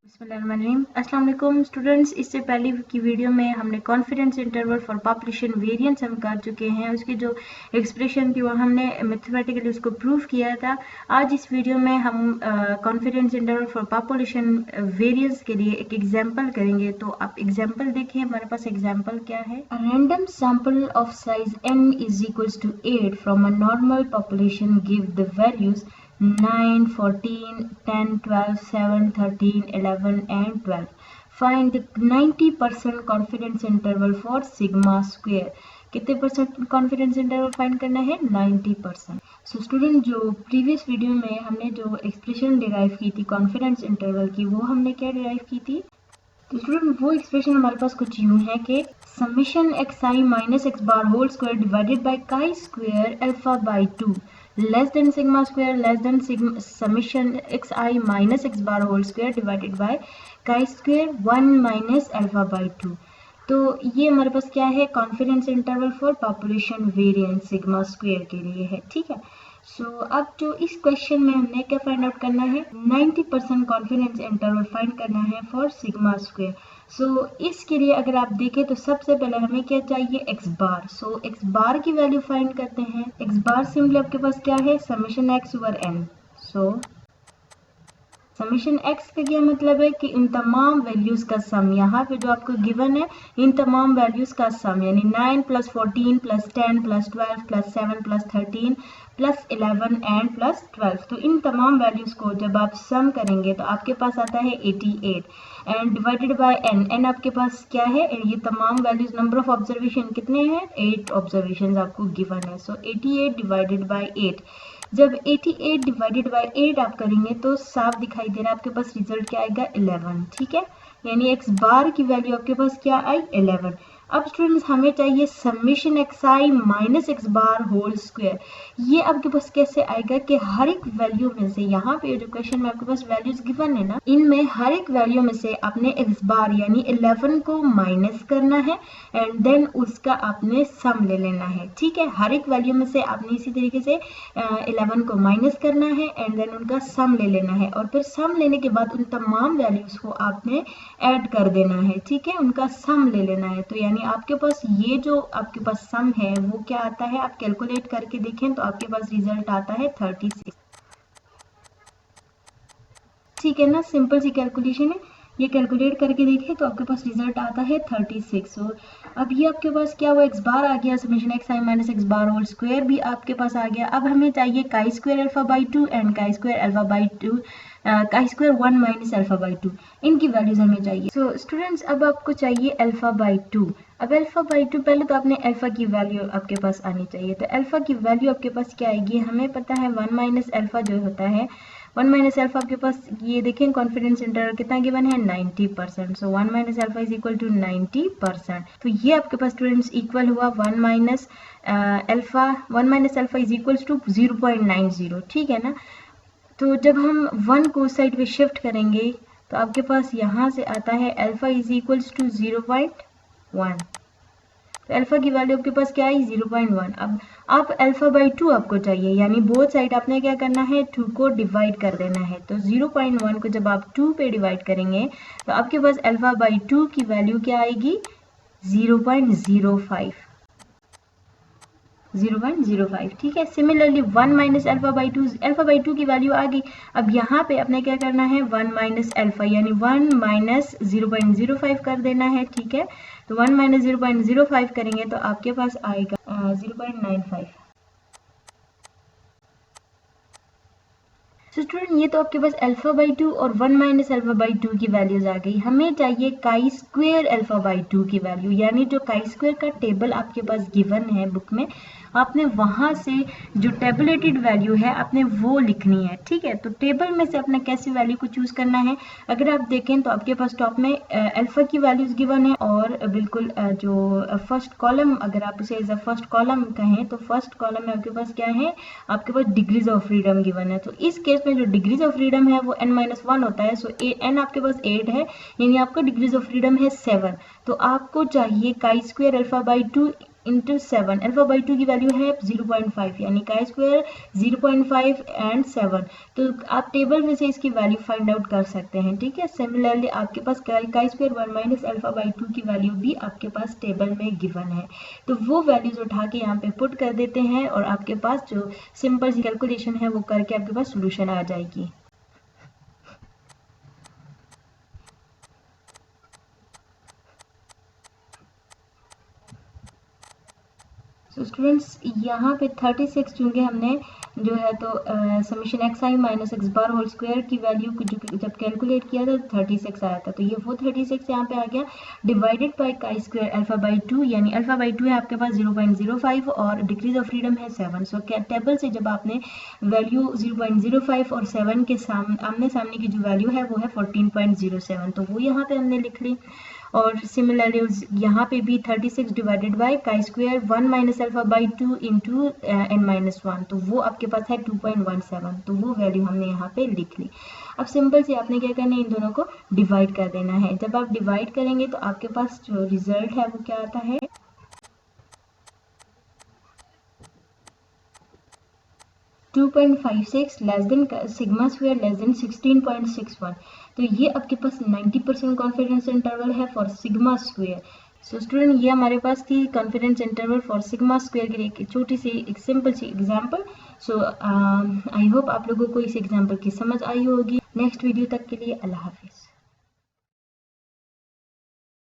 बिस्मिल्लाहिर्रहमानिर्रहीम। अस्सलाम वालेकुम स्टूडेंट्स। इससे पहले की वीडियो में हमने confidence interval for population variance हम कर चुके हैं। उसकी जो एक्सप्रेशन थी वो हमने मैथमेटिकली उसको प्रूव किया था। आज इस वीडियो में हम confidence interval for population variance के लिए एक एग्जांपल करेंगे। तो आप एग्जांपल देखिए, हमारे पास एग्जांपल क्या है। A random sample of size n is equals to 8 from a normal population give the values 9, 14, 10, 12, 7, 13, 11 and 12. Find the 90% confidence interval for sigma square. कितने परसेंट कॉन्फिडेंस इंटरवल फाइंड करना है? 90%। सो स्टूडेंट, जो previous video में हमने जो expression derive की थी confidence interval की, वो हमने क्या डिराइव की थी? तो स्टूडेंट वो एक्सप्रेशन हमारे पास कुछ यूं है कि summation x i minus x bar whole square divided by chi square alpha by 2 less than sigma square less than summation x i minus x bar whole square divided by chi square 1 minus alpha by 2। तो ये हमारे पास क्या है? Confidence interval for population variance sigma square के लिए है। ठीक है। सो अब जो इस क्वेश्चन में हमने क्या फाइंड आउट करना है? 90% कॉन्फिडेंस इंटरवल फाइंड करना है फॉर सिग्मा स्क्वायर। सो इसके लिए अगर आप देखें तो सबसे पहले हमें क्या चाहिए? एक्स बार। सो एक्स बार की वैल्यू फाइंड करते हैं। एक्स बार सिंपली आपके पास क्या है? Summation x over n. So summation x का क्या मतलब है कि इन तमाम वैल्यूज का सम, यहाँ पे जो आपको गिवन है इन तमाम वैल्यूज का सम, यानी 9 plus 14 plus 10 plus 12 plus 7 plus 13 plus 11 and plus 12। तो इन तमाम वैल्यूज को जब आप सम करेंगे तो आपके पास आता है 88 and divided by n. N आपके पास क्या है? ये तमाम वैल्यूज, नंबर ऑफ ऑब्जर्वेशन कितने हैं? 8 ऑब्जर्वेशन आपको गिवन है। सो 88 डिवाइडेड बाय 8। जब 88 डिवाइडेड बाय 8 आप करेंगे तो साफ दिखाई दे रहा है आपके पास रिजल्ट क्या आएगा? 11। ठीक है, यानी एक्स बार की वैल्यू आपके पास क्या आई? 11। अब स्टूडेंट्स हमें चाहिए summation x i minus x bar whole square. ये आपके पास कैसे आएगा कि हर एक वैल्यू में से, यहाँ पे जो क्वेश्चन में आपके पास वैल्यूज गिवन है ना, इनमें हर एक वैल्यू में से आपने एक्स बार यानी 11 को माइनस करना है एंड देन उसका आपने सम ले लेना है। ठीक है, हर एक वैल्यू में से आपने इसी तरीके से 11 को माइनस करना है एंड देन उनका सम ले लेना है और फिर सम लेने के बाद उन तमाम वैल्यूज को आपने ऐड कर देना है। ठीक है, उनका सम ले लेना है। तो यानी आपके पास ये जो आपके पास सम है वो क्या आता है? आप कैलकुलेट करके देखें तो आपके पास रिजल्ट आता है 36। ठीक है ना, सिंपल सी कैलकुलेशन है। ये कैलकुलेट करके देखें तो आपके पास रिजल्ट आता है 36। और अब ये आपके पास क्या हुआ? एक्स बार आ गया, summation x i minus x bar whole square भी आपके पास आ गया। अब हमें चाहिए chi square alpha by 2 and chi square alpha by 2, chi square 1 minus alpha by 2, इनकी वैल्यूज हमें चाहिए। सो स्टूडेंट्स, अब आपको चाहिए अल्फा बाई 2। अब अल्फा बाई 2, पहले तो आपने अल्फा की वैल्यू आपके पास आनी चाहिए। तो अल्फा की वैल्यू आपके पास क्या आएगी? हमें पता है 1 माइनस अल्फा जो होता है, 1 माइनस अल्फा आपके पास, ये देखें कॉन्फिडेंस इंटरवल कितना गिवन है? 90%। So 1 minus alpha is equal to 90%। तो ये आपके पास स्टूडेंट्स इक्वल हुआ 1 minus alpha, 1 minus alpha is equals to 0.90। ठीक है ना। तो जब हम 1 को उस साइड पे शिफ्ट करेंगे तो आपके पास यहाँ से आता है अल्फा इज इक्वल्स टू 0.1। तो अल्फा की वैल्यू आपके पास क्या आई? 0.1। अब आप अल्फा बाई 2 आपको चाहिए, यानी बोथ साइड आपने क्या करना है? 2 को डिवाइड कर देना है। तो 0.1 को जब आप 2 पे डिवाइड करेंगे तो आपके पास अल्फा बाई 2 की वैल्यू क्या आएगी? 0.05। 0.05। ठीक है, similarly 1 minus alpha by 2, alpha by 2 की वैल्यू आ गई। अब यहाँ पे आपने क्या करना है? 1 माइनस अल्फा यानी 1 माइनस 0.05 कर देना है। ठीक है, तो 1 माइनस 0.05 करेंगे तो आपके पास आएगा 0.95। तो स्टूडेंट, ये तो आपके पास अल्फा बाई 2 और 1 माइनस अल्फा बाई 2 की वैल्यूज आ गई। हमें चाहिए काई स्क्वायर अल्फा बाई 2 की वैल्यू, यानी जो काई स्क्वायर का टेबल आपके पास गिवन है बुक में, आपने वहां से जो टेबलेटेड वैल्यू है आपने वो लिखनी है। ठीक है, तो टेबल में से अपना कैसी वैल्यू को चूज करना है? अगर आप देखें तो आपके पास टॉप में अल्फा की वैल्यूज गिवन है और बिल्कुल जो फर्स्ट कॉलम, अगर आप उसे एज अ फर्स्ट कॉलम कहें तो फर्स्ट कॉलम में आपके पास क्या है? आपके पास डिग्रीज ऑफ फ्रीडम गिवन है। तो इस केस में जो डिग्रीज ऑफ फ्रीडम है वो n-1 होता है। सो n आपके पास 8 है, यानी आपका डिग्रीज ऑफ फ्रीडम है 7। तो आपको चाहिए chi square alpha by 2 into 7, alpha by 2 की वैल्यू है 0.5 यानी काई स्क्वायर 0.5 एंड 7। तो आप टेबल में से इसकी वैल्यू फाइंड आउट कर सकते हैं, ठीक है। सिमिलरली आपके पास काई स्क्वायर 1 माइनस अल्फा बाई 2 की वैल्यू भी आपके पास टेबल में गिवन है, तो वो वैल्यूज उठा के यहाँ पे पुट कर देते हैं और आपके पास जो सिंपल सी कैलकुलेशन है वो करके आपके पास सोल्यूशन आ जाएगी। सो स्टूडेंट्स यहाँ पे 36 चूंकि हमने जो है तो summation x i minus x bar whole square की वैल्यू को जब कैलकुलेट किया था तो 36 आया था, तो ये वो 36 यहाँ पे आ गया divided by chi square alpha by 2, यानी अल्फा बाई 2 है आपके पास 0.05 और डिक्रीज ऑफ फ्रीडम है 7। सो टेबल से जब आपने वैल्यू 0.05 और 7 के आमने सामने की जो वैल्यू है वो है 14.07, तो वो यहाँ पे हमने लिख ली। और सिमिलरली यहाँ पे भी 36 divided by chi square 1 minus alpha by 2 into n minus 1, तो वो आपके पास है 2.17, तो वो वैल्यू हमने यहाँ पे लिख ली। अब सिंपल से आपने क्या करना है, इन दोनों को डिवाइड कर देना है। जब आप डिवाइड करेंगे तो आपके पास जो रिजल्ट है वो क्या आता है 2.56 less than sigma square less than 16.61, तो ये आपके पास 90% कॉन्फिडेंस इंटरवल है for sigma square. So student ये हमारे पास थी confidence interval for sigma square की एक छोटी सी एक सिंपल सी एग्जांपल। सो आई होप आप लोगों को इस एग्जांपल की समझ आई होगी। नेक्स्ट वीडियो तक के लिए अल्लाह हाफिज़।